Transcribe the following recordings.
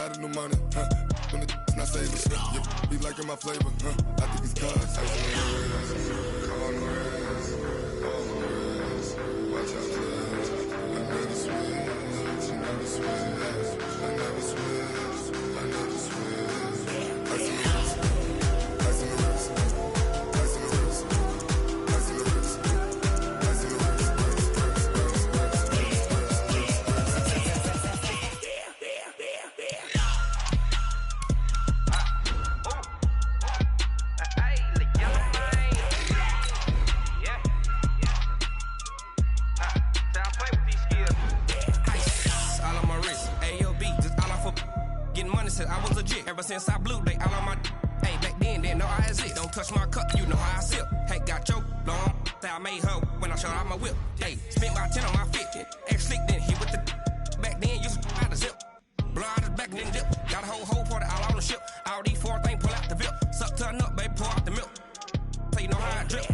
lot of new money, when the not savers, yeah, be liking my flavor, I think it's cause. On the rest, watch out for this. I never switch, I never switch, I never switch, I never switch. I see the risk, I see the risk, I see the risk, I see the risk, I see the risk. I was legit. Ever since I blew, they all on my hey, back then, didn't know I exist. Don't touch my cup, you know how I sip. Hey, got your long, say I made her when I showed out my whip. Hey, spent my 10 on my 50. Ex-slick, then hit with the back then, used to out the zip. Blow out his back and then dip. Got a whole party all on the ship. All these four things, pull out the VIP. Suck, turn up, baby, pour out the milk. So you know how I drip.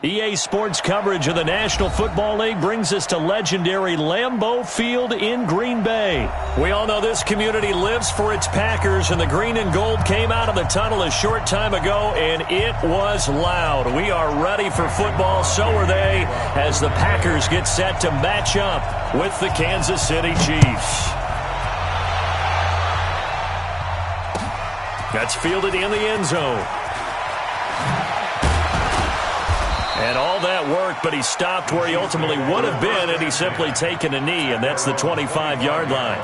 EA Sports coverage of the National Football League brings us to legendary Lambeau Field in Green Bay. We all know this community lives for its Packers, and the green and gold came out of the tunnel a short time ago, and it was loud. We are ready for football, so are they, as the Packers get set to match up with the Kansas City Chiefs. That's fielded in the end zone. And all that work, but he stopped where he ultimately would have been had he simply taken a knee, and that's the 25-yard line.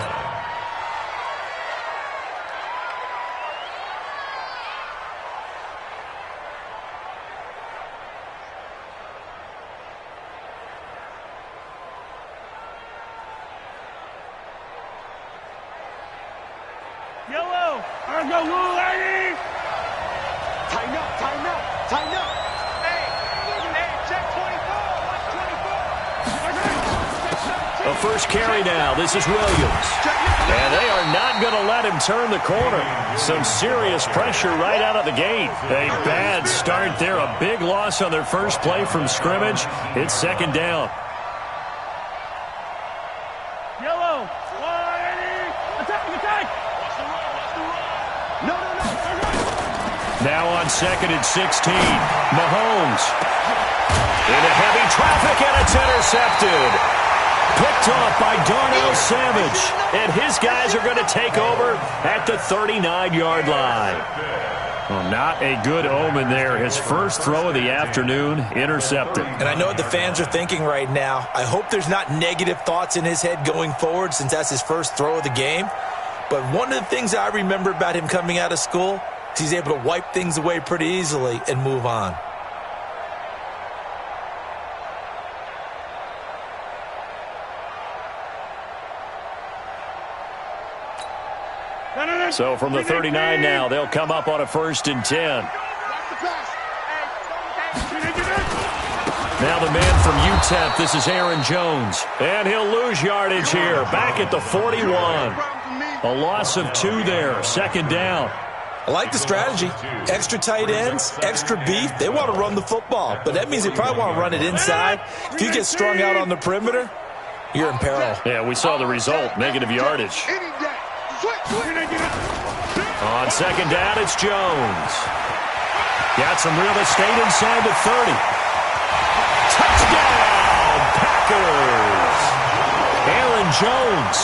Yellow, I go blue, lady. Tighten up, tighten up, tighten up. A first carry now. This is Williams. And they are not going to let him turn the corner. Some serious pressure right out of the gate. A bad start there. A big loss on their first play from scrimmage. It's second down. Yellow. 180. Attack, attack. No. Now on second and 16. Mahomes. Into heavy traffic, and it's intercepted. Picked off by Darnell Savage. And his guys are going to take over at the 39-yard line. Well, not a good omen there. His first throw of the afternoon, intercepted. And I know what the fans are thinking right now. I hope there's not negative thoughts in his head going forward since that's his first throw of the game. But one of the things I remember about him coming out of school is he's able to wipe things away pretty easily and move on. So from the 39 now, they'll come up on a 1st and 10. Now the man from UTEP, this is Aaron Jones. And he'll lose yardage here, back at the 41. A loss of 2 there, second down. I like the strategy. Extra tight ends, extra beef. They want to run the football, but that means they probably want to run it inside. If you get strung out on the perimeter, you're in peril. Yeah, we saw the result, negative yardage. On second down, it's Jones. Got some real estate inside the 30. Touchdown, Packers! Aaron Jones,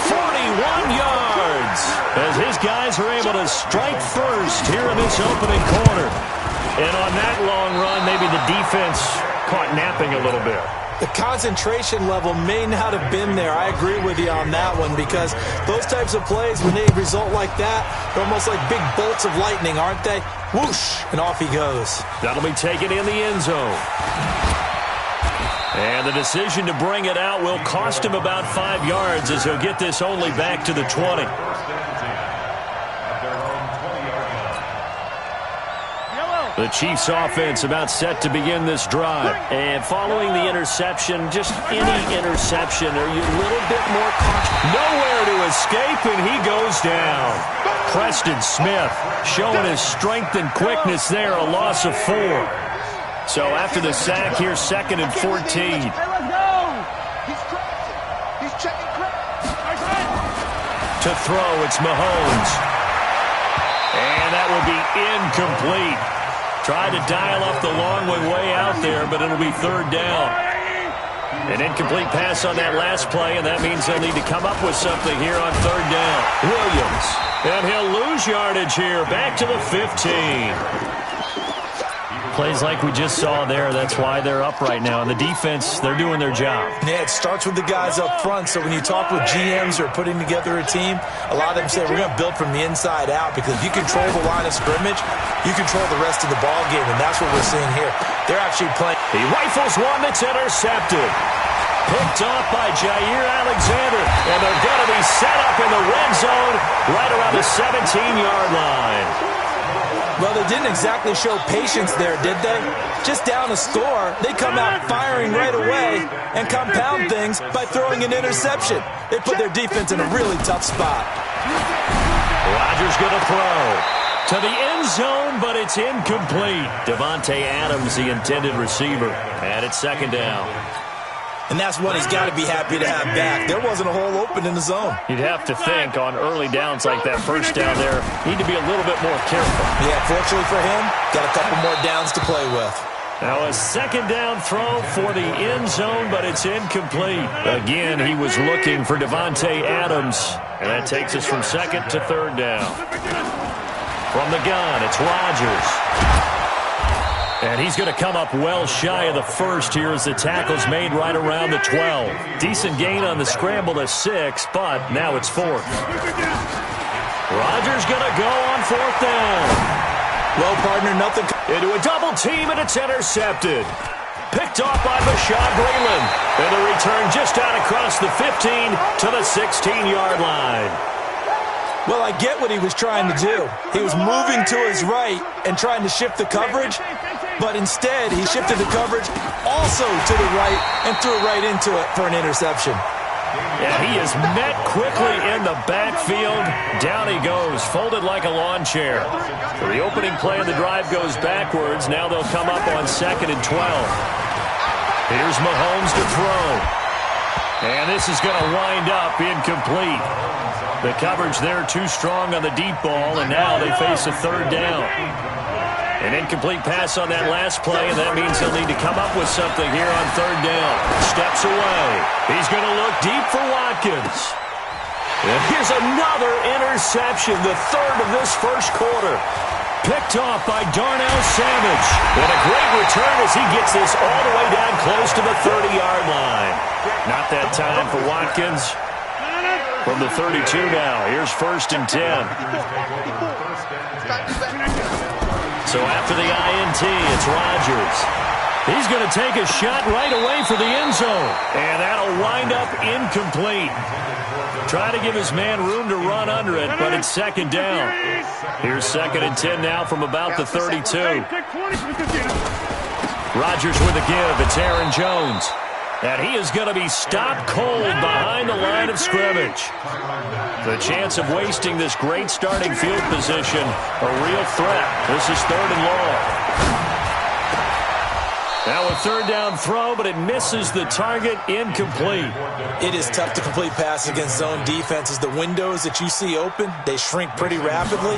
41 yards, as his guys are able to strike first here in this opening quarter. And on that long run, maybe the defense caught napping a little bit. The concentration level may not have been there. I agree with you on that one, because those types of plays, when they result like that, they're almost like big bolts of lightning, aren't they? Whoosh, and off he goes. That'll be taken in the end zone. And the decision to bring it out will cost him about 5 yards, as he'll get this only back to the 20. The Chiefs offense about set to begin this drive. And following the interception, just any interception, are you a little bit more cautious? Nowhere to escape, and he goes down. Preston Smith showing his strength and quickness there, a loss of 4. So after the sack, here's 2nd and 14. Hey, let's go! He's checking To throw, it's Mahomes. And that will be incomplete. Tried to dial up the long way out there, but it'll be 3rd down. An incomplete pass on that last play, and that means they'll need to come up with something here on 3rd down. Williams. And he'll lose yardage here, back to the 15. Plays like we just saw there, that's why they're up right now. And the defense, they're doing their job. Yeah, it starts with the guys up front. So when you talk with GMs who are putting together a team, a lot of them say we're going to build from the inside out, because if you control the line of scrimmage, you control the rest of the ball game, and that's what we're seeing here. They're actually playing. He rifles one that's intercepted. Picked off by Jair Alexander, and they're going to be set up in the red zone right around the 17-yard line. Well, they didn't exactly show patience there, did they? Just down a score, they come out firing right away and compound things by throwing an interception. They put their defense in a really tough spot. Rodgers going to throw to the end zone, but it's incomplete. Davante Adams, the intended receiver, and it's 2nd down. And that's one he's got to be happy to have back. There wasn't a hole open in the zone. You'd have to think on early downs like that, first down there, need to be a little bit more careful. Yeah, fortunately for him, got a couple more downs to play with. Now a 2nd down throw for the end zone, but it's incomplete. Again, he was looking for Davante Adams, and that takes us from 2nd to 3rd down. From the gun, it's Rodgers. And he's going to come up well shy of the first here as the tackle's made right around the 12. Decent gain on the scramble to 6, but now it's 4th. Rodgers going to go on 4th down. Well, partner, nothing. Into a double team, and it's intercepted. Picked off by Bashaud Breeland. And the return just out across the 15 to the 16-yard line. Well, I get what he was trying to do. He was moving to his right and trying to shift the coverage, but instead he shifted the coverage also to the right and threw right into it for an interception. Yeah, he is met quickly in the backfield. Down he goes, folded like a lawn chair. So the opening play of the drive goes backwards. Now they'll come up on 2nd and 12. Here's Mahomes to throw. And this is going to wind up incomplete. The coverage there too strong on the deep ball, and now they face a 3rd down. An incomplete pass on that last play, and that means they'll need to come up with something here on 3rd down. Steps away. He's going to look deep for Watkins. And here's another interception, the 3rd of this first quarter. Picked off by Darnell Savage. And a great return as he gets this all the way down close to the 30-yard line. Not that time for Watkins. From the 32 now, here's 1st and 10. So after the INT, it's Rodgers. He's going to take a shot right away for the end zone. And that'll wind up incomplete. Try to give his man room to run under it, but it's 2nd down. Here's 2nd and 10 now from about the 32. Rodgers with a give. It's Aaron Jones. And he is going to be stopped cold behind the line of scrimmage. The chance of wasting this great starting field position, a real threat. This is 3rd and long. Now a 3rd down throw, but it misses the target, incomplete. It is tough to complete passes against zone defenses. The windows that you see open, they shrink pretty rapidly.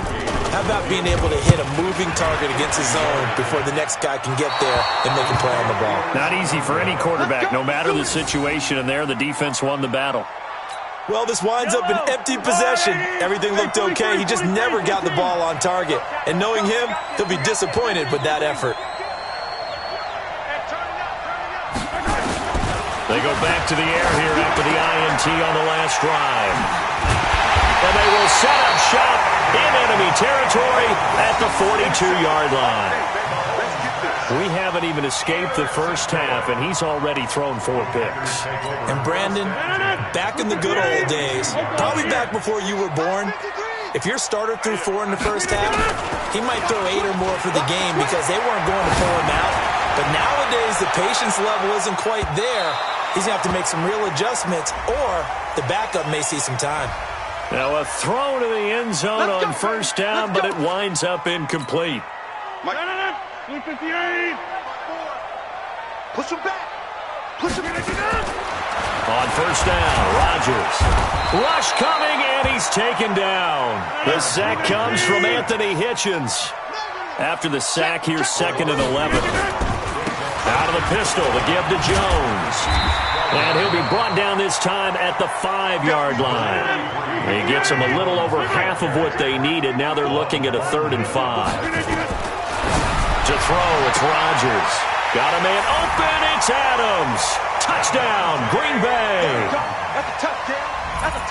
How about being able to hit a moving target against a zone before the next guy can get there and make a play on the ball? Not easy for any quarterback, no matter the situation, and there the defense won the battle. Well, this winds up an empty possession. Everything looked okay. He just never got the ball on target. And knowing him, he'll be disappointed with that effort. They go back to the air here after the INT on the last drive. And they will set up shop in enemy territory at the 42-yard line. We haven't even escaped the first half, and he's already thrown 4 picks. And Brandon, back in the good old days, probably back before you were born, If your starter threw 4 in the first half, he might throw 8 or more for the game because they weren't going to pull him out. But nowadays, the patience level isn't quite there. He's going to have to make some real adjustments, or the backup may see some time. Now a throw to the end zone on first down, but it winds up incomplete. 58. Push him back. Push him back. On first down, Rodgers. Rush coming, and he's taken down. The sack comes from Anthony Hitchens. After the sack, here's 2nd and 11. Out of the pistol, the give to Jones. And he'll be brought down this time at the 5-yard line. He gets them a little over half of what they needed. Now they're looking at a 3rd and 5. To throw, it's Rodgers. Got a man open, it's Adams. Touchdown, Green Bay.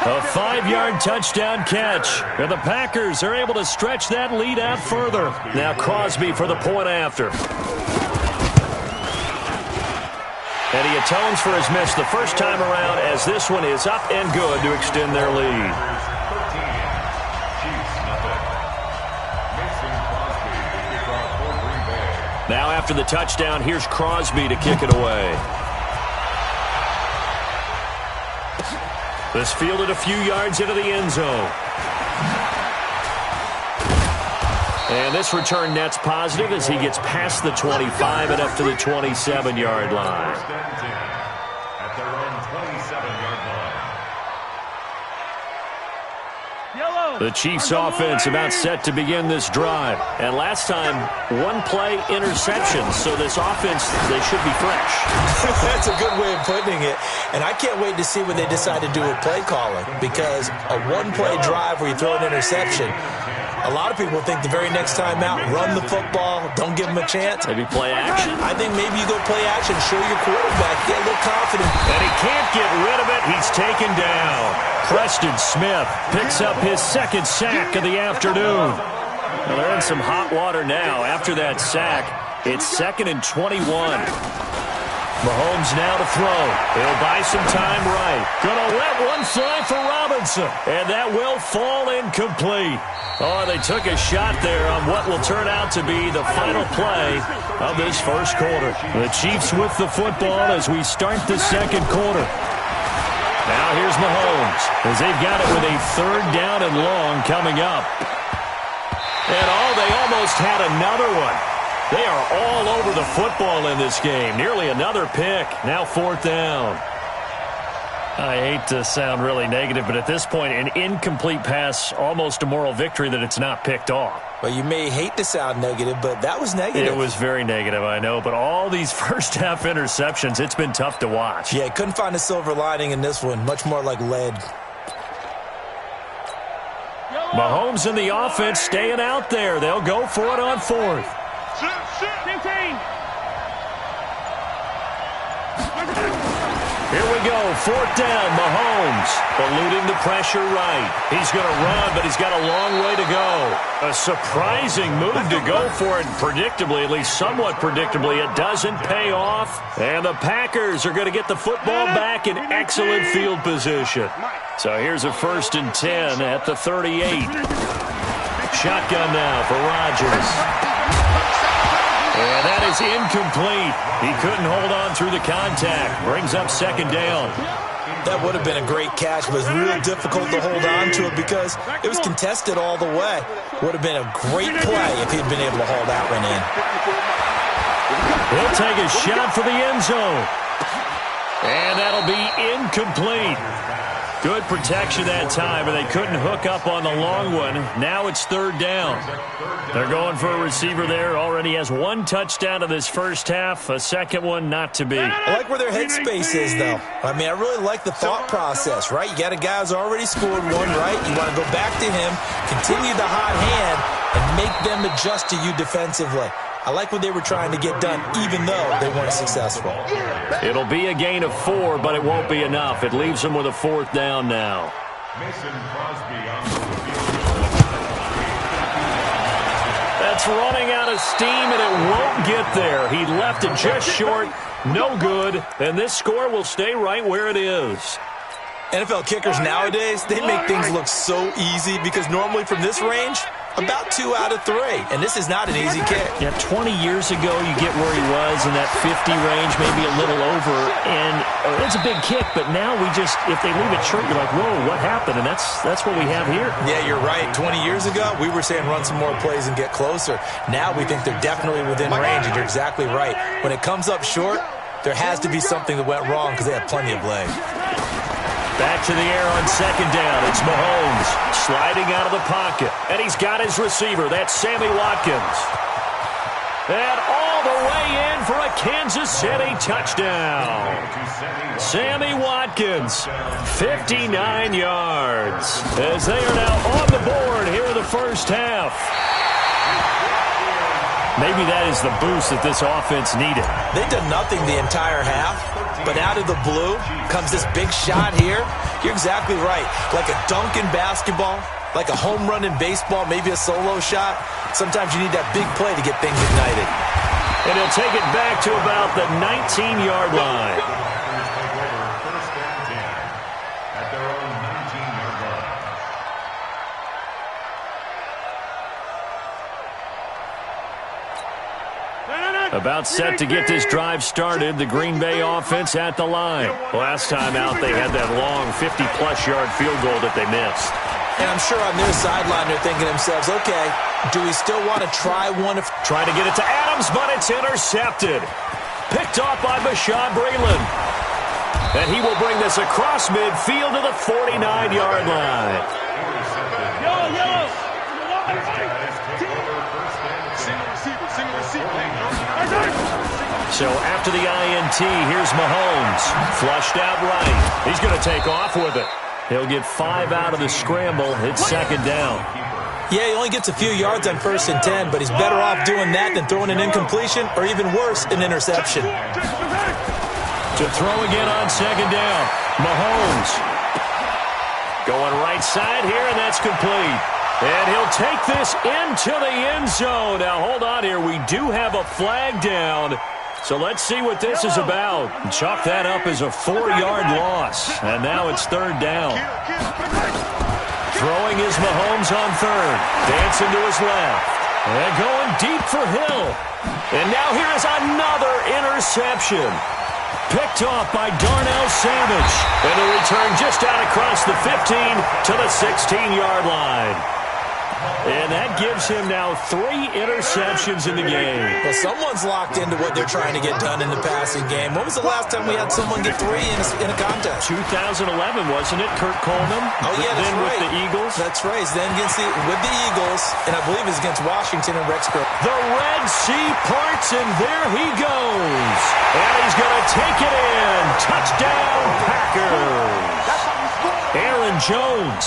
A 5-yard touchdown catch. And the Packers are able to stretch that lead out further. Now Crosby for the point after. And he atones for his miss the first time around as this one is up and good to extend their lead. Now after the touchdown, here's Crosby to kick it away. This fielded a few yards into the end zone. And this return net's positive as he gets past the 25 and up to the 27-yard line. At their own 27-yard line. The Chiefs offense about set to begin this drive. And last time, 1-play interception. So this offense, they should be fresh. That's a good way of putting it. And I can't wait to see what they decide to do with play calling. Because a 1-play drive where you throw an interception, a lot of people think the very next time out, run the football, don't give them a chance. Maybe play action? I think maybe you go play action, show your quarterback, get a little confident. And he can't get rid of it. He's taken down. Preston Smith picks up his 2nd sack of the afternoon. Well, they're in some hot water now. After that sack, it's 2nd and 21. Mahomes now to throw. He'll buy some time right. Gonna let one fly for Robinson. And that will fall incomplete. Oh, they took a shot there on what will turn out to be the final play of this first quarter. The Chiefs with the football as we start the second quarter. Now here's Mahomes as they've got it with a 3rd down and long coming up. And they almost had another one. They are all over the football in this game. Nearly another pick. Now 4th down. I hate to sound really negative, but at this point, an incomplete pass, almost a moral victory that it's not picked off. Well, you may hate to sound negative, but that was negative. It was very negative, I know, but all these first-half interceptions, it's been tough to watch. Yeah, couldn't find a silver lining in this one. Much more like lead. Mahomes and the offense staying out there. They'll go for it on 4th. 15. Here we go, 4th down, Mahomes, eluding the pressure right. He's going to run, but he's got a long way to go. A surprising move to go for it, predictably, at least somewhat predictably. It doesn't pay off, and the Packers are going to get the football back in excellent field position. So here's a 1st and 10 at the 38. Shotgun now for Rodgers. And that is incomplete. He couldn't hold on through the contact. Brings up 2nd down. That would have been a great catch, but it was real difficult to hold on to it because it was contested all the way. Would have been a great play if he'd been able to haul that one in. He'll take a shot for the end zone. And that'll be incomplete. Good protection that time, and they couldn't hook up on the long one. Now it's 3rd down. They're going for a receiver there. Already has 1 touchdown in this first half. A 2nd one not to be. I like where their headspace is, though. I mean, I really like the thought process, right? You got a guy who's already scored 1, right? You want to go back to him, continue the hot hand, and make them adjust to you defensively. I like what they were trying to get done, even though they weren't successful. It'll be a gain of 4, but it won't be enough. It leaves them with a 4th down now. Mason Crosby on the field. That's running out of steam, and it won't get there. He left it just short. No good. And this score will stay right where it is. NFL kickers nowadays, they make things look so easy because normally from this range, about 2 out of 3. And this is not an easy kick. Yeah, 20 years ago, you get where he was in that 50 range, maybe a little over. And it's a big kick, but now we just, if they leave it short, you're like, whoa, what happened? And that's what we have here. Yeah, you're right. 20 years ago, we were saying run some more plays and get closer. Now we think they're definitely within range, and you're exactly right. When it comes up short, there has to be something that went wrong because they have plenty of legs. Back to the air on second down. It's Mahomes sliding out of the pocket. And he's got his receiver. That's Sammy Watkins. And all the way in for a Kansas City touchdown. Sammy Watkins, 59 yards. As they are now on the board here in the first half. Maybe that is the boost that this offense needed. They've done nothing the entire half, but out of the blue comes this big shot here. You're exactly right. Like a dunk in basketball, like a home run in baseball, maybe a solo shot. Sometimes you need that big play to get things ignited. And he'll take it back to about the 19-yard line. First and 10 at their own 19-yard line. About set to get this drive started. The Green Bay offense at the line. Last time out, they had that long 50-plus yard field goal that they missed. And I'm sure on their sideline they're thinking to themselves, okay, do we still want to try one? Trying to get it to Adams, but it's intercepted. Picked off by Bashaud Breeland. And he will bring this across midfield to the 49-yard line. So after the INT, here's Mahomes. Flushed out right. He's going to take off with it. He'll get 5 out of the scramble. It's second down. Yeah, he only gets a few yards on 1st and 10, but he's better off doing that than throwing an incompletion or even worse, an interception. To throw again on second down. Mahomes. Going right side here, and that's complete. And he'll take this into the end zone. Now, hold on here. We do have a flag down. So let's see what this is about. Chalk that up as a 4-yard loss. And now it's third down. Throwing is Mahomes on third. Dancing to his left. And going deep for Hill. And now here is another interception. Picked off by Darnell Savage. And a return just out across the 15 to the 16-yard line. And that gives him now 3 interceptions in the game. Well, someone's locked into what they're trying to get done in the passing game. When was the last time we had someone get 3 in a contest? 2011, wasn't it? Kurt Coleman? Oh, yeah, that's then right. With the Eagles? That's right. Then with the Eagles, and I believe it's against Washington and Rexburg. The Red Sea parts, and there he goes. And he's going to take it in. Touchdown, Packers. Aaron Jones,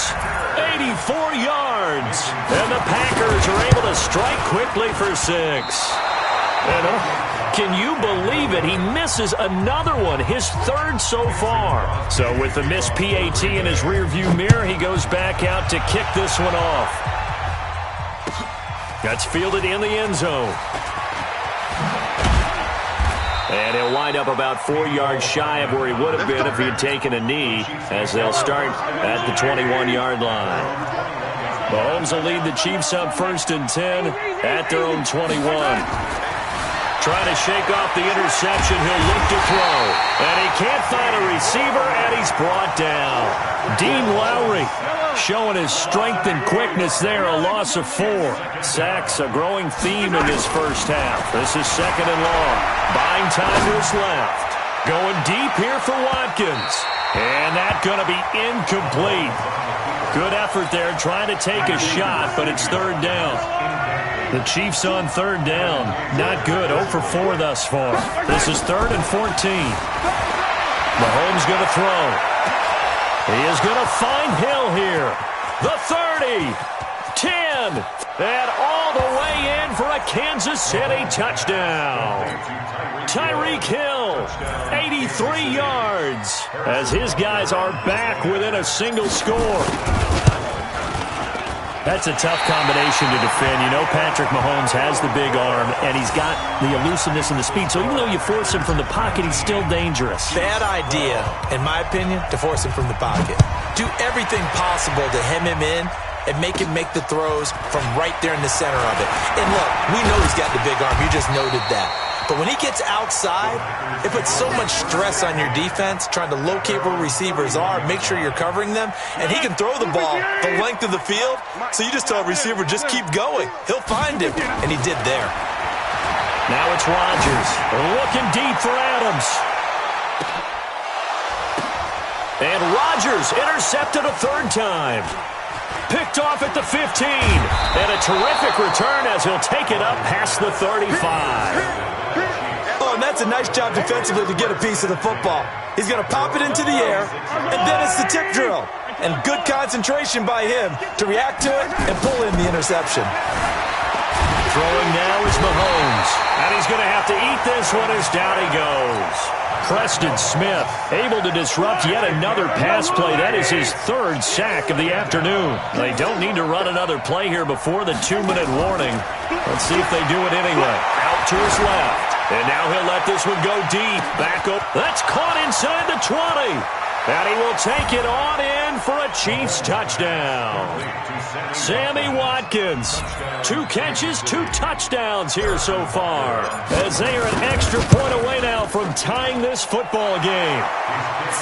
84 yards. And the Packers are able to strike quickly for 6. And can you believe it? He misses another one, his 3rd so far. So with the missed PAT in his rearview mirror, he goes back out to kick this one off. That's fielded in the end zone. And he'll wind up about 4 yards shy of where he would have been if he had taken a knee, as they'll start at the 21-yard line. Mahomes will lead the Chiefs up 1st and 10 at their own 21. Trying to shake off the interception, he'll look to throw. And he can't find a receiver, and he's brought down. Dean Lowry showing his strength and quickness there, a loss of 4. Sacks, a growing theme in this first half. This is 2nd and long. Buying time to his left. Going deep here for Watkins. And that's going to be incomplete. Good effort there, trying to take a shot, but it's 3rd down. The Chiefs on 3rd down. Not good, 0 for 4 thus far. This is 3rd and 14. Mahomes going to throw. He is going to find Hill here. The 30, 10, and all the way in for a Kansas City touchdown. Tyreek Hill, 83 yards, as his guys are back within a single score. That's a tough combination to defend. You know Patrick Mahomes has the big arm, and he's got the elusiveness and the speed. So even though you force him from the pocket, he's still dangerous. Bad idea, in my opinion, to force him from the pocket. Do everything possible to hem him in and make him make the throws from right there in the center of it. And look, we know he's got the big arm. You just noted that. But when he gets outside, it puts so much stress on your defense trying to locate where receivers are, make sure you're covering them, and he can throw the ball the length of the field. So you just tell a receiver, just keep going. He'll find him, and he did there. Now it's Rodgers looking deep for Adams. And Rodgers intercepted a third time. Picked off at the 15. And a terrific return as he'll take it up past the 35. Oh, and that's a nice job defensively to get a piece of the football. He's going to pop it into the air, and then it's the tip drill. And good concentration by him to react to it and pull in the interception. Throwing now is Mahomes. And he's going to have to eat this one as down he goes. Preston Smith able to disrupt yet another pass play. That is his third sack of the afternoon. They don't need to run another play here before the 2-minute warning. Let's see if they do it anyway. Out to his left. And now he'll let this one go deep. Back up. That's caught inside the 20. And he will take it on in for a Chiefs touchdown. Sammy Watkins. 2 catches, 2 touchdowns here so far. As they are an extra point away now from tying this football game.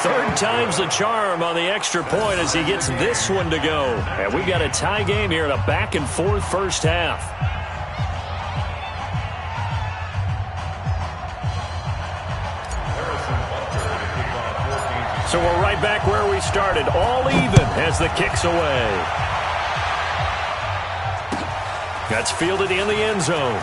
Third time's the charm on the extra point as he gets this one to go. And we've got a tie game here in a back-and-forth first half. So we're right back where we started, all even as the kick's away. That's fielded in the end zone.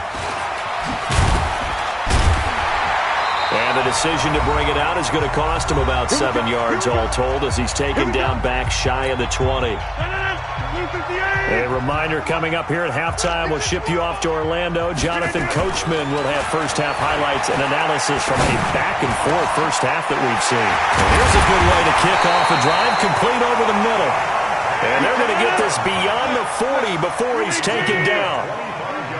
And the decision to bring it out is going to cost him about 7 yards all told as he's taken down back shy of the 20. A reminder coming up here at halftime. We'll ship you off to Orlando. Jonathan Coachman will have first-half highlights and analysis from a back-and-forth first half that we've seen. And here's a good way to kick off a drive, complete over the middle. And they're going to get this beyond the 40 before he's taken down.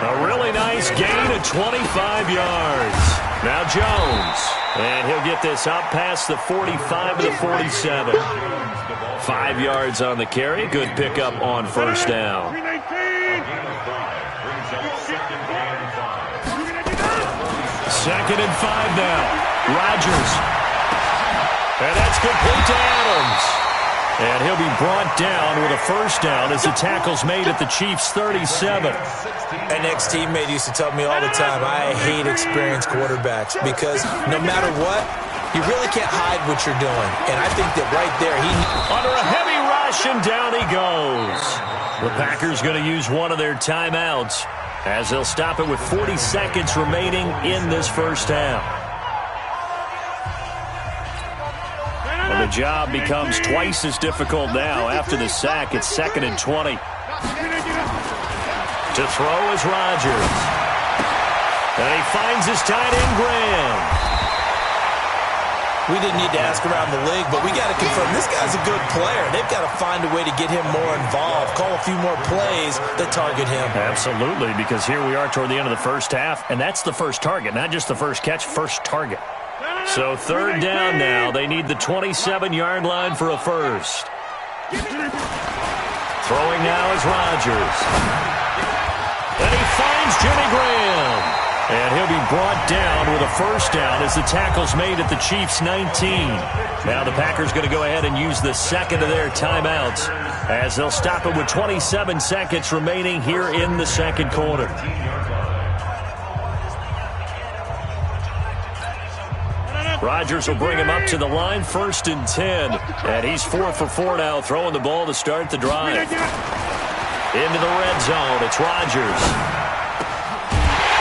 A really nice gain of 25 yards. Now Jones. And he'll get this up past the 45 to the 47. 5 yards on the carry. Good pickup on first down. Second and 5 now. Rodgers. And that's complete to Adams. And he'll be brought down with a first down as the tackle's made at the Chiefs' 37. An ex-teammate used to tell me all the time, I hate experienced quarterbacks because no matter what, you really can't hide what you're doing. And I think that right there, under a heavy rush, and down he goes. The Packers going to use one of their timeouts as they'll stop it with 40 seconds remaining in this first half. And the job becomes twice as difficult now. After the sack, it's 2nd and 20. To throw is Rodgers. And he finds his tight end, Graham. We didn't need to ask around the league, but we got to confirm this guy's a good player. They've got to find a way to get him more involved, call a few more plays that target him. Absolutely, because here we are toward the end of the first half, and that's the first target, not just the first catch, first target. So third down now. They need the 27-yard line for a first. Throwing now is Rodgers. And he finds Jimmy Graham. And he'll be brought down with a first down as the tackle's made at the Chiefs' 19. Now the Packers going to go ahead and use the second of their timeouts as they'll stop it with 27 seconds remaining here in the second quarter. Rodgers will bring him up to the line, 1st and 10. And he's 4 for 4 now, throwing the ball to start the drive. Into the red zone, it's Rodgers.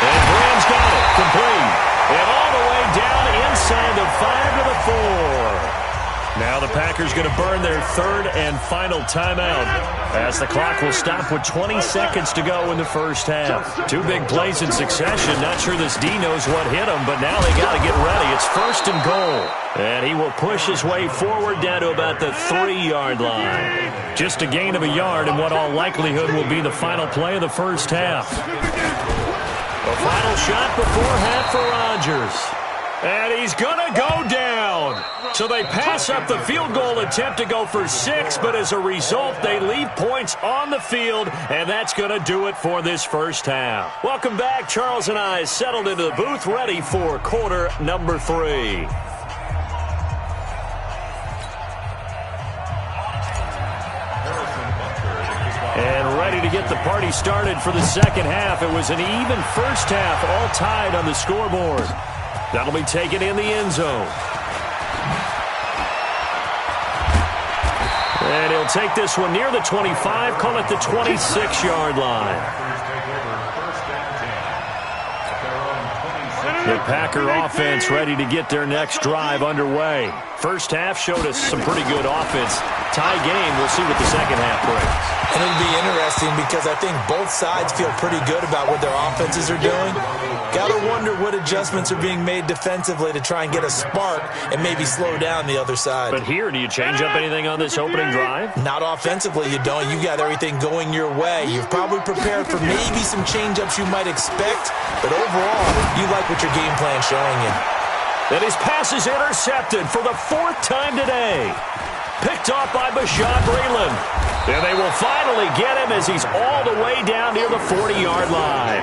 And Graham's got it, complete. And all the way down inside the 5 to the 4. Now the Packers going to burn their third and final timeout as the clock will stop with 20 seconds to go in the first half. Two big plays in succession. Not sure this D knows what hit him, but now they got to get ready. It's first and goal. And he will push his way forward down to about the 3-yard line. Just a gain of a yard in what all likelihood will be the final play of the first half. The final shot before half for Rodgers. And he's going to go down. So they pass up the field goal attempt to go for 6, but as a result, they leave points on the field, and that's going to do it for this first half. Welcome back. Charles and I settled into the booth, ready for quarter number 3. And ready to get the party started for the second half. It was an even first half, all tied on the scoreboard. That'll be taken in the end zone. And he'll take this one near the 25, call it the 26-yard line. The Packer offense ready to get their next drive underway. First half showed us some pretty good offense. Tie game, we'll see what the second half brings. And it'll be interesting because I think both sides feel pretty good about what their offenses are doing. Got to wonder what adjustments are being made defensively to try and get a spark and maybe slow down the other side. But here, do you change up anything on this opening drive? Not offensively, you don't. You got everything going your way. You've probably prepared for maybe some change-ups you might expect, but overall, you like what your game plan's showing you. And his pass is intercepted for the 4th time today. Picked off by Bashaud Breeland. And they will finally get him as he's all the way down near the 40-yard line.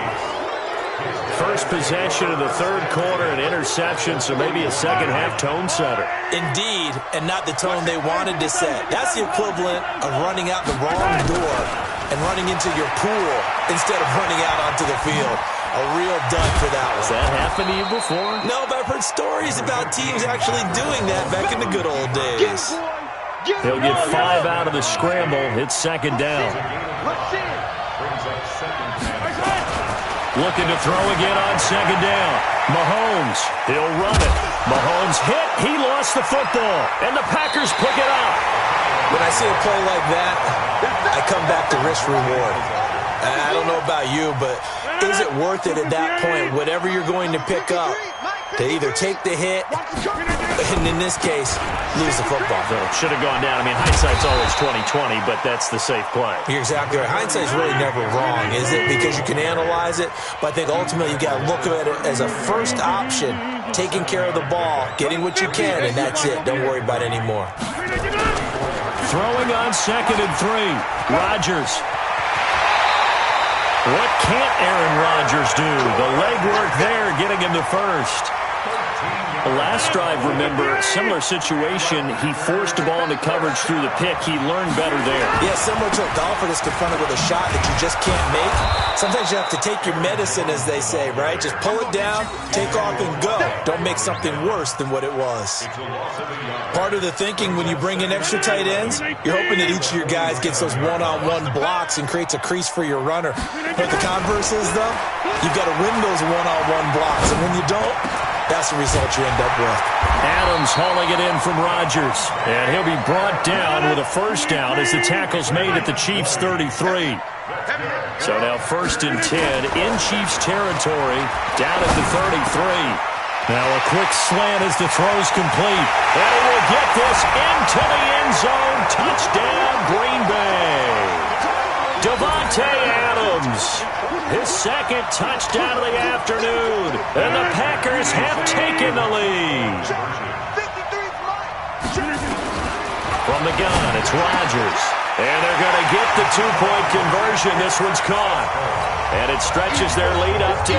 First possession of the third quarter, an interception, so maybe a second-half tone setter. Indeed, and not the tone they wanted to set. That's the equivalent of running out the wrong door and running into your pool instead of running out onto the field. A real dud for that one. Has that happened to you before? No, but I've heard stories about teams actually doing that back in the good old days. He'll get 5 out of the scramble. It's second down. Looking to throw again on second down. Mahomes, he'll run it. Mahomes hit. He lost the football. And the Packers pick it up. When I see a play like that, I come back to risk reward. I don't know about you, but is it worth it at that point, whatever you're going to pick up, to either take the hit, and in this case, lose the football? So it should have gone down. I mean, hindsight's always 20/20, but that's the safe play. You're exactly right. Hindsight's really never wrong, is it? Because you can analyze it, but I think ultimately you got to look at it as a first option, taking care of the ball, getting what you can, and that's it. Don't worry about it anymore. Throwing on 2nd and 3. Rodgers. What can't Aaron Rodgers do? The legwork there, getting him to first. The last drive, remember, similar situation. He forced the ball into coverage through the pick. He learned better there. Yeah, similar to a golfer that's confronted with a shot that you just can't make. Sometimes you have to take your medicine, as they say, right? Just pull it down, take off, and go. Don't make something worse than what it was. Part of the thinking when you bring in extra tight ends, you're hoping that each of your guys gets those one-on-one blocks and creates a crease for your runner. But the converse is, though, you've got to win those one-on-one blocks. And when you don't, that's the result you end up with. Adams hauling it in from Rodgers. And he'll be brought down with a first down as the tackle's made at the Chiefs' 33. So now 1st and 10 in Chiefs territory, down at the 33. Now a quick slant as the throw's complete. And he will get this into the end zone. Touchdown, Green Bay. Davante Adams, his 2nd touchdown of the afternoon. And the Packers have taken the lead. From the gun, it's Rodgers. And they're going to get the 2-point conversion. This one's caught. And it stretches their lead up to 8.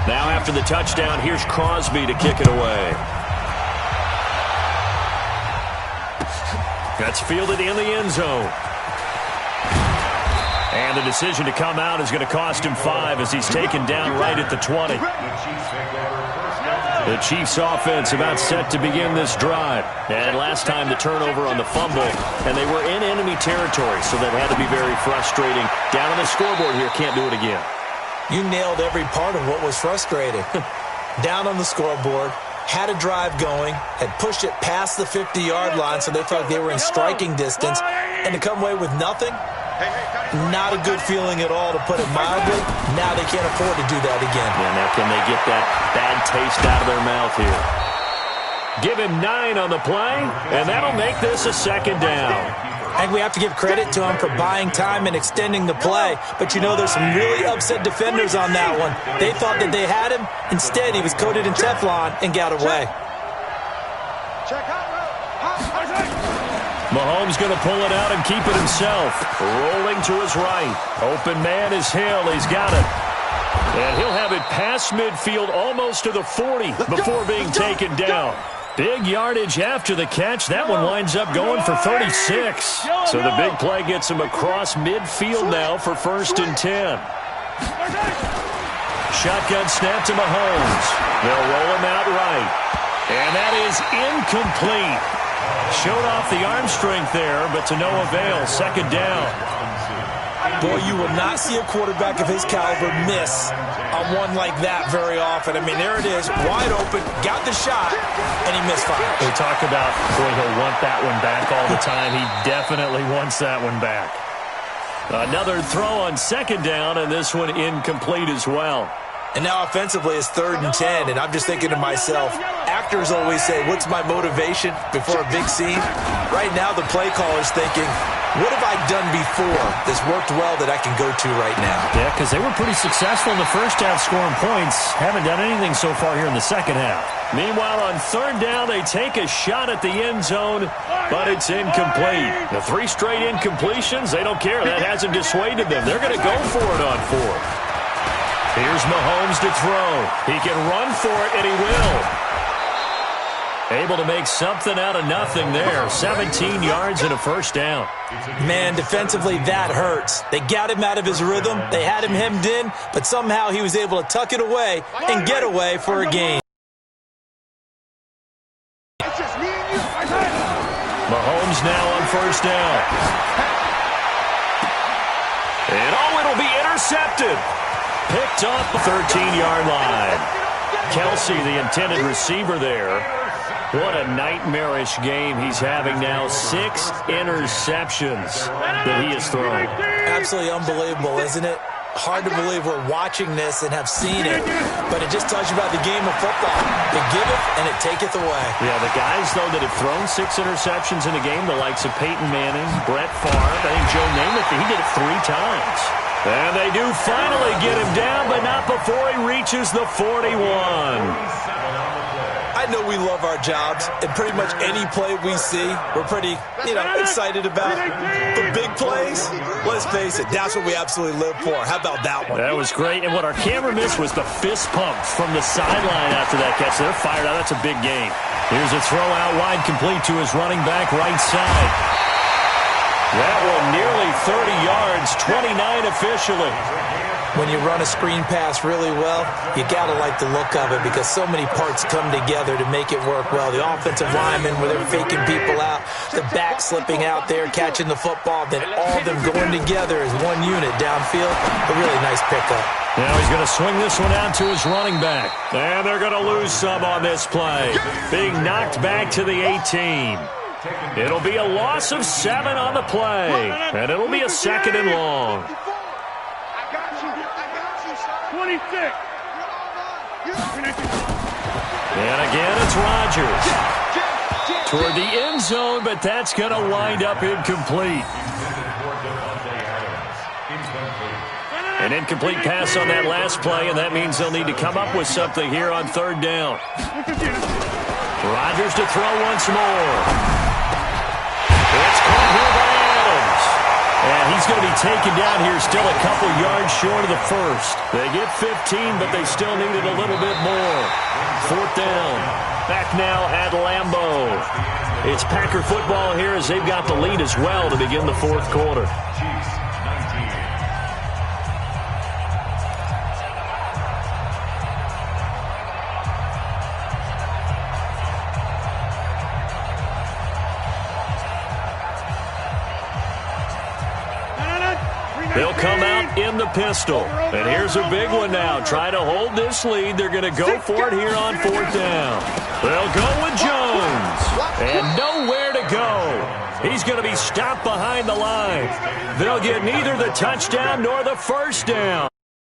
Now after the touchdown, here's Crosby to kick it away. That's fielded in the end zone. And the decision to come out is going to cost him 5 as he's taken down right at the 20. The Chiefs offense about set to begin this drive. And last time the turnover on the fumble, and they were in enemy territory, so that had to be very frustrating. Down on the scoreboard here, can't do it again. You nailed every part of what was frustrating. Down on the scoreboard, had a drive going, had pushed it past the 50-yard line so they felt like they were in striking distance, and to come away with nothing, not a good feeling at all, to put it mildly. Now they can't afford to do that again. Yeah, now can they get that bad taste out of their mouth here? Give him 9 on the play, and that'll make this a second down. I think we have to give credit to him for buying time and extending the play, but you know there's some really upset defenders on that one. They thought that they had him. Instead, he was coated in Teflon and got away. Mahomes going to pull it out and keep it himself. Rolling to his right. Open man is Hill. He's got it. And he'll have it past midfield almost to the 40 before being taken down. Big yardage after the catch. That one winds up going for 36. So the big play gets him across midfield now for 1st and 10. Shotgun snap to Mahomes. They'll roll him out right. And that is incomplete. Showed off the arm strength there, but to no avail. 2nd down. Boy, you will not see a quarterback of his caliber miss on one like that very often. I mean, there it is, wide open, got the shot, and he misfired. We talk about, boy, he'll want that one back all the time. He definitely wants that one back. Another throw on 2nd down, and this one incomplete as well. And now offensively it's 3rd and 10, and I'm just thinking to myself, actors always say, what's my motivation before a big scene? Right now the play caller's thinking, what have I done before that's worked well that I can go to right now? Yeah, because they were pretty successful in the first half scoring points. Haven't done anything so far here in the second half. Meanwhile, on 3rd down, they take a shot at the end zone, but it's incomplete. The 3 straight incompletions, they don't care. That hasn't dissuaded them. They're going to go for it on 4th. Here's Mahomes to throw. He can run for it, and he will. Able to make something out of nothing there. 17 yards and a 1st down. Man, defensively, that hurts. They got him out of his rhythm. They had him hemmed in, but somehow he was able to tuck it away and get away for a gain. Mahomes now on 1st down. And it'll be intercepted. Picked off the 13-yard line. Kelsey, the intended receiver there. What a nightmarish game he's having now. 6 interceptions that he has thrown. Absolutely unbelievable, isn't it? Hard to believe we're watching this and have seen it, but it just tells you about the game of football. It giveth and it taketh away. Yeah, the guys, though, that have thrown 6 interceptions in a game, the likes of Peyton Manning, Brett Favre, I think Joe Namath, he did it 3 times. And they do finally get him down, but not before he reaches the 41. I know we love our jobs, and pretty much any play we see, we're pretty, excited about. The big plays, let's face it, that's what we absolutely live for. How about that one? That was great, and what our camera missed was the fist pump from the sideline after that catch. They're fired out. That's a big game. Here's a throw out wide, complete to his running back right side. That one nearly 30 yards, 29 officially. When you run a screen pass really well, you got to like the look of it because so many parts come together to make it work well. The offensive linemen, where they're faking people out, the back slipping out there, catching the football, then all of them going together as one unit downfield. A really nice pickup. Now he's going to swing this one out to his running back. And they're going to lose some on this play. Being knocked back to the 18. It'll be a loss of 7 on the play. And it'll be a 2nd and long. 26. And again, it's Rodgers. Toward the end zone, but that's going to wind up incomplete. An incomplete pass on that last play, and that means they'll need to come up with something here on 3rd down. Rodgers to throw once more. It's caught here by Adams. And he's going to be taken down here still a couple yards short of the 1st. They get 15, but they still needed a little bit more. 4th down. Back now at Lambeau. It's Packer football here as they've got the lead as well to begin the 4th quarter. They'll come out in the pistol. And here's a big one now. Trying to hold this lead. They're going to go for it here on 4th down. They'll go with Jones. And nowhere to go. He's going to be stopped behind the line. They'll get neither the touchdown nor the first down.